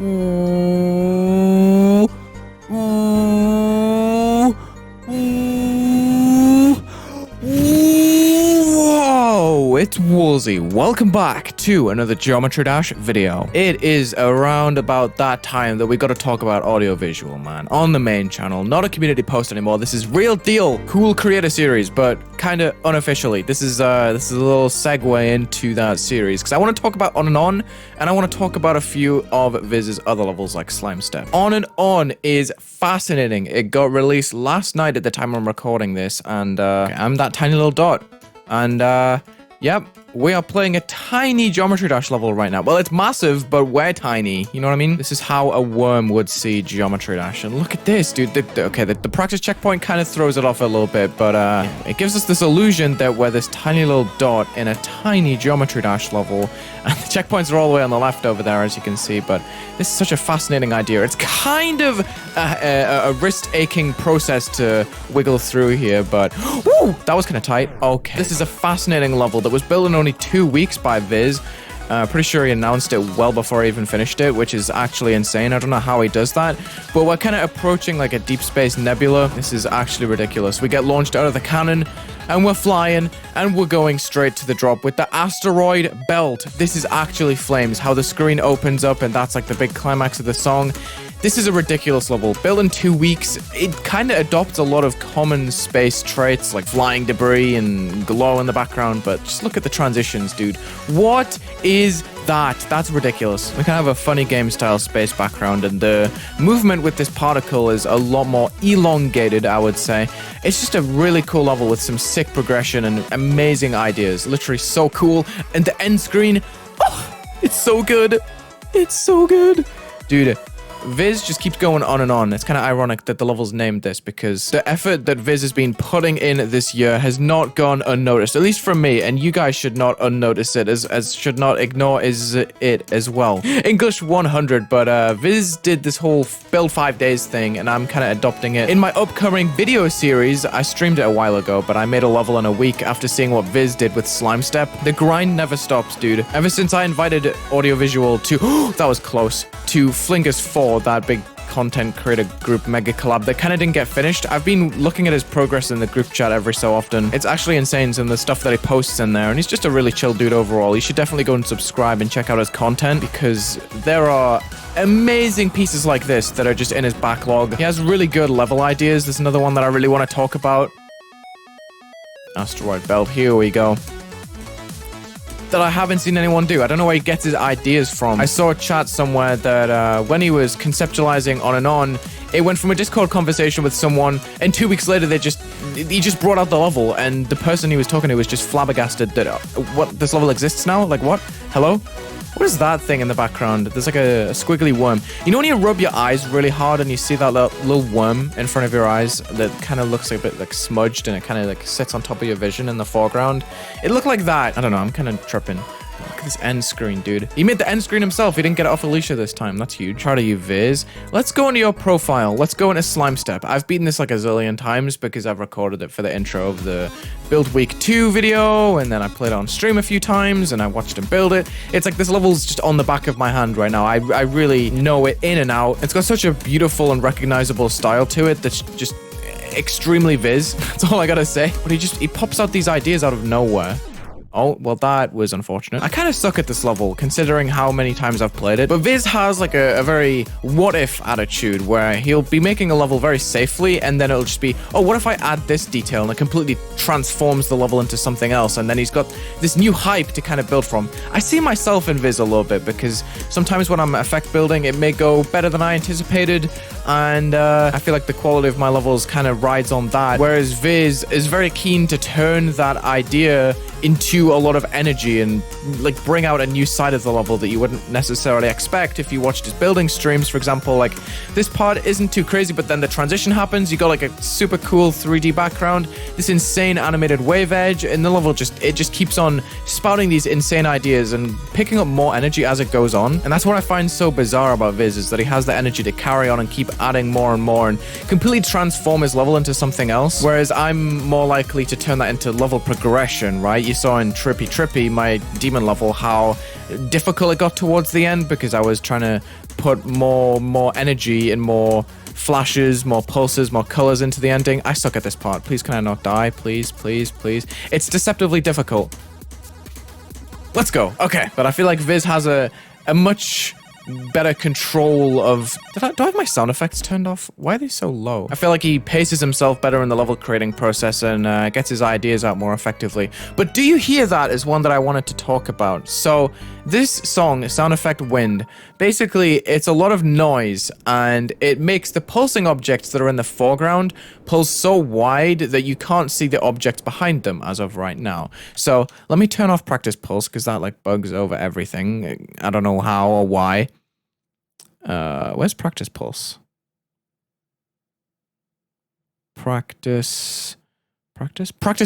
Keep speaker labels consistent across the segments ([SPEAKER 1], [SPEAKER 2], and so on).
[SPEAKER 1] Ooh. Ooh. Ooh. Whoa, it's Wulzy. Welcome back to another Geometry Dash video. It is around about that time that we got to talk about audiovisual, man, on the main channel. Not a community post anymore. This is real deal, cool creator series, but kind of unofficially. This is a little segue into that series because I want to talk about On and On, and I want to talk about a few of Viz's other levels like Slime Step. On and On is fascinating. It got released last night at the time I'm recording this, and I'm that tiny little dot. And, yep, we are playing a tiny Geometry Dash level right now. Well, it's massive, but we're tiny. You know what I mean? This is how a worm would see Geometry Dash. And look at this, dude. The practice checkpoint kind of throws it off a little bit, but it gives us this illusion that we're this tiny little dot in a tiny Geometry Dash level. And the checkpoints are all the way on the left over there, as you can see. But this is such a fascinating idea. It's kind of a wrist-aching process to wiggle through here, but woo, that was kind of tight. Okay, this is a fascinating level that was built in only 2 weeks by Viz. Pretty sure he announced it well before I even finished it, which is actually insane. I don't know how he does that, but we're kind of approaching like a deep space nebula. This is actually ridiculous. We get launched out of the cannon, and we're flying, and we're going straight to the drop with the asteroid belt. This is actually flames, how the screen opens up, and that's like the big climax of the song. This is a ridiculous level. Built in 2 weeks, it kind of adopts a lot of common space traits like flying debris and glow in the background, but just look at the transitions, dude. What is that? That's ridiculous. We kind of have a funny game style space background, and the movement with this particle is a lot more elongated, I would say. It's just a really cool level with some sick progression and amazing ideas. Literally so cool. And the end screen, oh, it's so good. It's so good. Dude, Viz just keeps going on and on. It's kind of ironic that the level's named this because the effort that Viz has been putting in this year has not gone unnoticed, at least from me, and you guys should not unnotice it, as should not ignore it as well. English 100, but Viz did this whole build 5 days thing, and I'm kind of adopting it. In my upcoming video series, I streamed it a while ago, but I made a level in a week after seeing what Viz did with Slime Step. The grind never stops, dude. Ever since I invited Audiovisual to, that was close, to Flingus 4, that big content creator group mega collab that kind of didn't get finished. I've been looking at his progress in the group chat every so often. It's actually insane, some of the stuff that he posts in there, and he's just a really chill dude overall. You should definitely go and subscribe and check out his content because there are amazing pieces like this that are just in his backlog. He has really good level ideas. There's another one that I really want to talk about. Asteroid belt, here we go. That I haven't seen anyone do. I don't know where he gets his ideas from. I saw a chat somewhere that when he was conceptualizing On and On, it went from a Discord conversation with someone, and 2 weeks later he just brought out the level, and the person he was talking to was just flabbergasted that what, this level exists now? Like what? Hello? What is that thing in the background? There's like a squiggly worm. You know when you rub your eyes really hard and you see that little worm in front of your eyes that kind of looks like a bit like smudged, and it kind of like sits on top of your vision in the foreground? It looked like that. I don't know, I'm kind of tripping. Look at this end screen, dude. He made the end screen himself. He didn't get it off Alicia this time. That's huge. Proud of you, Viz. Let's go into your profile. Let's go into Slime Step. I've beaten this like a zillion times because I've recorded it for the intro of the Build Week 2 video, and then I played it on stream a few times, and I watched him build it. It's like this level's just on the back of my hand right now. I really know it in and out. It's got such a beautiful and recognizable style to it that's just extremely Viz. That's all I gotta say. But he pops out these ideas out of nowhere. Oh, well, that was unfortunate. I kind of suck at this level, considering how many times I've played it. But Viz has like a very what-if attitude, where he'll be making a level very safely, and then it'll just be, oh, what if I add this detail, and it completely transforms the level into something else, and then he's got this new hype to kind of build from. I see myself in Viz a little bit, because sometimes when I'm effect building, it may go better than I anticipated, and I feel like the quality of my levels kind of rides on that, whereas Viz is very keen to turn that idea into a lot of energy and like bring out a new side of the level that you wouldn't necessarily expect if you watched his building streams. For example, like this part isn't too crazy, but then the transition happens, you got like a super cool 3D background, this insane animated wave edge, and the level just keeps on spouting these insane ideas and picking up more energy as it goes on. And that's what I find so bizarre about Viz, is that he has the energy to carry on and keep adding more and more and completely transform his level into something else, whereas I'm more likely to turn that into level progression, right? You saw in in Trippy, my demon level, how difficult it got towards the end because I was trying to put more energy and more flashes, more pulses, more colors into the ending. I suck at this part. Please, can I not die? Please, please, please. It's deceptively difficult. Let's go. Okay, but I feel like Viz has a much better control of... Do I have my sound effects turned off? Why are they so low? I feel like he paces himself better in the level creating process and gets his ideas out more effectively. But do you hear that is one that I wanted to talk about. So this song, Sound Effect Wind, basically it's a lot of noise and it makes the pulsing objects that are in the foreground pulse so wide that you can't see the objects behind them as of right now. So let me turn off practice pulse because that like bugs over everything. I don't know how or why. Where's practice pulse? Practice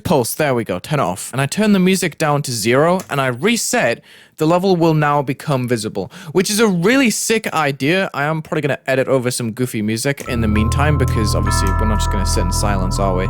[SPEAKER 1] pulse. There we go. Turn it off. And I turn the music down to 0 and I reset. The level will now become visible, which is a really sick idea. I am probably going to edit over some goofy music in the meantime because obviously we're not just going to sit in silence, are we?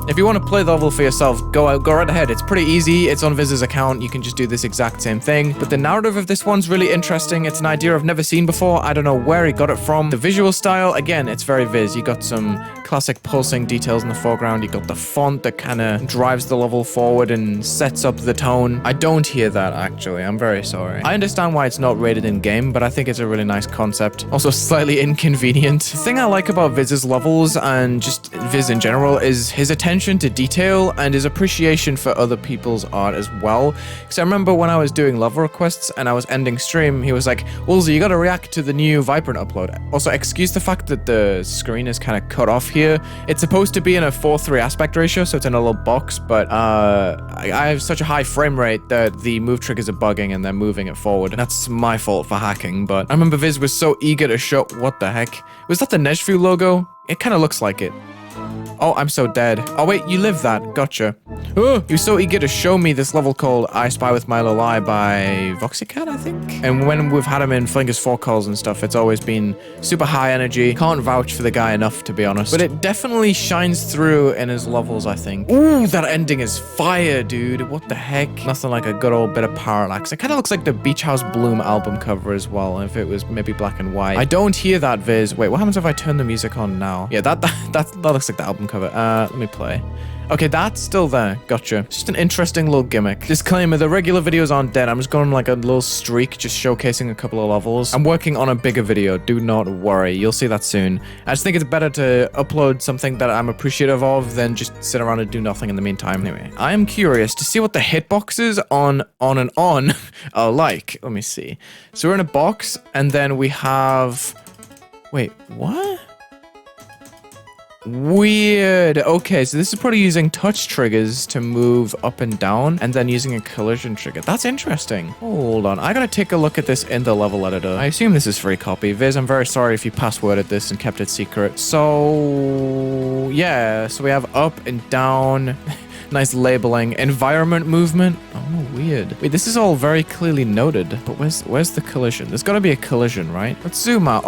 [SPEAKER 1] If you want to play the level for yourself, go right ahead. It's pretty easy. It's on Viz's account. You can just do this exact same thing. But the narrative of this one's really interesting. It's an idea I've never seen before. I don't know where he got it from. The visual style, again, it's very Viz. You got some classic pulsing details in the foreground. You got the font that kind of drives the level forward and sets up the tone. I don't hear that, actually. I'm very sorry. I understand why it's not rated in-game, but I think it's a really nice concept. Also slightly inconvenient. The thing I like about Viz's levels and just Viz in general is his attention to detail and his appreciation for other people's art as well. Because I remember when I was doing level requests and I was ending stream, he was like, Wulzy, you gotta react to the new Vibrant upload. Also, excuse the fact that the screen is kind of cut off here. It's supposed to be in a 4:3 aspect ratio, so it's in a little box, but I have such a high frame rate that the move triggers are bugging and they're moving it forward. That's my fault for hacking, but I remember Viz was so eager to show... What the heck? Was that the Nejfu logo? It kind of looks like it. Oh, I'm so dead. Oh, wait, you live that. Gotcha. Oh, he was so eager to show me this level called I Spy with My Lolai by Voxycat, I think. And when we've had him in Flinger's 4 calls and stuff, it's always been super high energy. Can't vouch for the guy enough, to be honest. But it definitely shines through in his levels, I think. Ooh, that ending is fire, dude. What the heck? Nothing like a good old bit of parallax. It kind of looks like the Beach House Bloom album cover as well, if it was maybe black and white. I don't hear that, Viz. Wait, what happens if I turn the music on now? Yeah, that looks like the album cover. Let me play. Okay, that's still there. Gotcha. Just an interesting little gimmick. Disclaimer, the regular videos aren't dead. I'm just going like a little streak, just showcasing a couple of levels. I'm working on a bigger video. Do not worry. You'll see that soon. I just think it's better to upload something that I'm appreciative of than just sit around and do nothing in the meantime. Anyway, I am curious to see what the hitboxes on and on are like. Let me see. So we're in a box, and then we have... Wait, what? Weird. Okay, so this is probably using touch triggers to move up and down and then using a collision trigger. That's interesting. Hold on. I gotta take a look at this in the level editor. I assume this is free copy. Viz, I'm very sorry if you passworded this and kept it secret. So, yeah. So we have up and down. Nice labeling. Environment movement. Oh, weird. Wait, this is all very clearly noted. But where's the collision? There's gotta be a collision, right? Let's zoom out.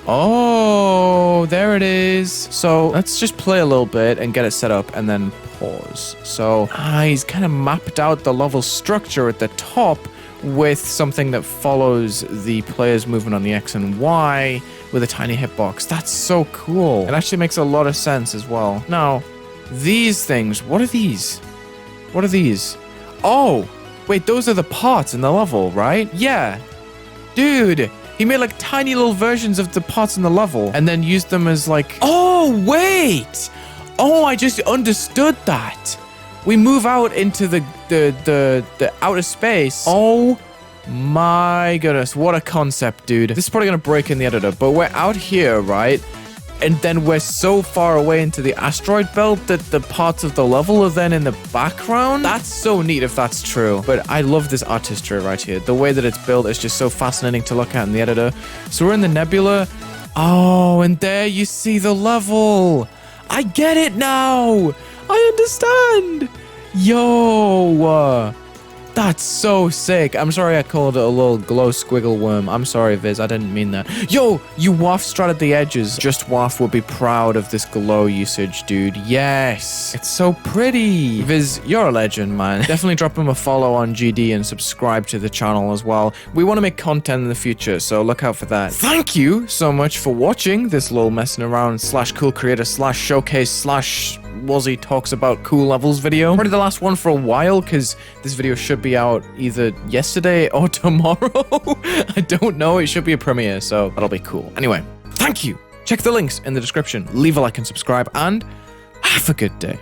[SPEAKER 1] Oh, there it is. So let's just play a little bit and get it set up and then pause. So he's kind of mapped out the level structure at the top with something that follows the player's movement on the X and Y with a tiny hitbox. That's so cool. It actually makes a lot of sense as well. Now, these things, what are these? What are these? Oh, wait, those are the parts in the level, right? Yeah. Dude. He made like tiny little versions of the parts in the level and then used them as like... Oh, wait! Oh, I just understood that. We move out into the outer space. Oh my goodness, what a concept, dude. This is probably gonna break in the editor, but we're out here, right? And then we're so far away into the asteroid belt that the parts of the level are then in the background. That's so neat if that's true. But I love this artistry right here. The way that it's built is just so fascinating to look at in the editor. So we're in the nebula. Oh, and there you see the level. I get it now. I understand. Yo. That's so sick. I'm sorry I called it a little glow squiggle worm. I'm sorry, Viz. I didn't mean that. Yo, you waff strutted the edges. Just Waff would be proud of this glow usage, dude. Yes. It's so pretty. Viz, you're a legend, man. Definitely drop him a follow on GD and subscribe to the channel as well. We want to make content in the future, so look out for that. Thank you so much for watching this little messing around / cool creator / showcase / Wulzy talks about cool levels video. Probably the last one for a while, because this video should be out either yesterday or tomorrow. I don't know. It should be a premiere, so that'll be cool. Anyway, thank you. Check the links in the description. Leave a like and subscribe, and have a good day.